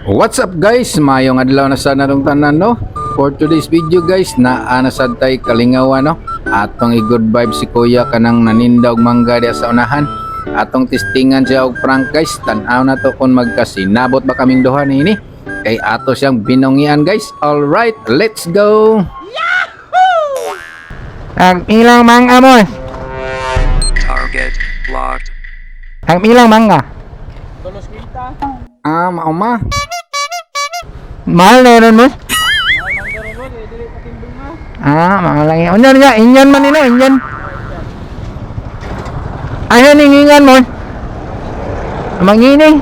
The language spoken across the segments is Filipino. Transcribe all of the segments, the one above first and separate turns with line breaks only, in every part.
What's up guys? Mayong adlaw na sa narong tanan no. For today's video guys, naa sad tay Kalingawan no. Atong i-good vibe si Kuya kanang nanindaw og mangga diha sa unahan. Atong testingan siya og prank guys. Tan-aw na to kung magkasinabot ba kaming duha niini. Kay ato siyang binongian guys. All right, let's go.
Yahoo!
Ang ilang mangga mo?
Target locked.
Ang ilang mangga?
Tulos kwinta.
Mauma.
Mahal na yun mo?
Manggaro mo, dili patimbong nga.
Mahal lang yun. Unyan niya, inyan man nino, inyan. Ano ningingan mo? Mangining.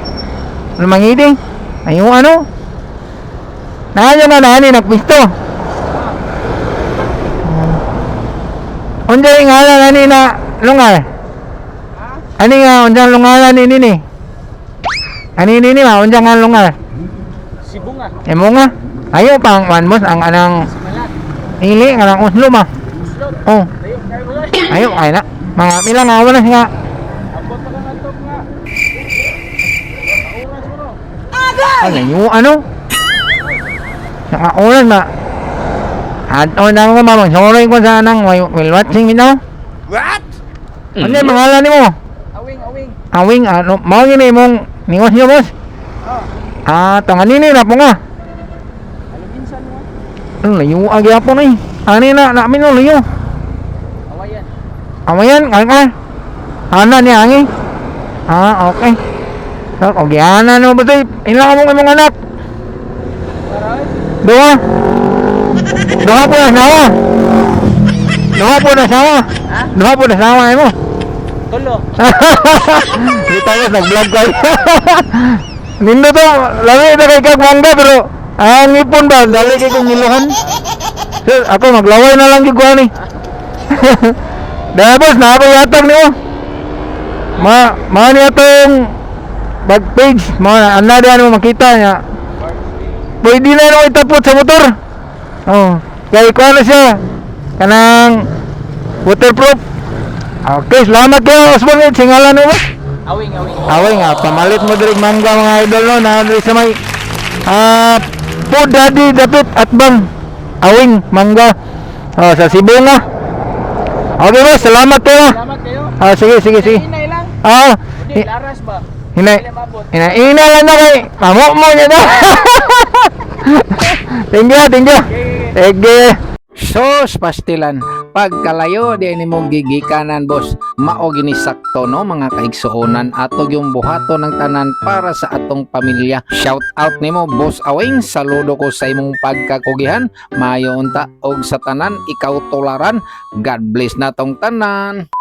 Mangining. Ayaw ano? Nandiyan na nani, nagpisto. Unyan yung ngalan nani na lungal. Ano nga, unyan lungalan nini ni? Ano nini ma, unyan nga lungal.
Sibunga.
Emo nga. Ayaw pang manmos ang anang
Simalat.
ili nga lang uslo ma.
Uslot.
Oh,
Ayun, kaya mo lang.
ayaw ay na. Mga ilang awan na nga.
Abot pa ka nga top nga. Oras mo no.
Ano yung ano? Saka oras na. At o na nga mamang soroy ko sa anang will watching me now.
What?
Ano yung pangalan ni mo?
Awing, awing.
Awing ano mo gini mong ningos niyo boss?
Oh,
Tangan nini na po nga.
aluminsan mo.
Ano layo agi apo na eh. Ani na namin no layo.
Awayan.
Amayan kan. Ana ni angi. Okay. So, ogyanan no betul. Ilang among imong anak?
Paray.
Dua. Dua po na sawa. Dua po na sawa.
Ha?
Dua po na sawa mo.
Tulo.
Di tayo nag-vlog kayo. Nindo to, lami na kay kag mangga pero ang ipon ba dali kay kong niluhan. Sir, ako maglaway na lang giguan ni. Dahil boss, na ako yatag niyo. Ni atong back page, mga anda diyan mo makita niya. Pwede na nung itapot sa motor. Oh, kaya ikuha na siya. Kanang waterproof. Okay, salamat kayo, Osborne. Singalan mo ba?
Awing, awing.
Away nga, pamalit mo direk mangga mga idol no, na diri sa may Food Daddy Dapit at Bang Awing mangga sa Cebu nga. Okay boss, salamat kayo.
Salamat kayo.
Sige.
Hinay lang.
Hi-
Hindi, laras ba?
Hinay.
Dili mabot.
Ina lang na kay mamo mo niya na. Thank you. Sige.
Sos pastilan. Pagkalayo di ni mo gigikanan boss. Mao gini sakto no mga kaigsuonan ato yung buhato ng tanan para sa atong pamilya. Shout out nimo Boss Awing, saludo ko sa imong pagkakugihan. Mayo unta og sa tanan ikaw tularan. God bless natong tanan.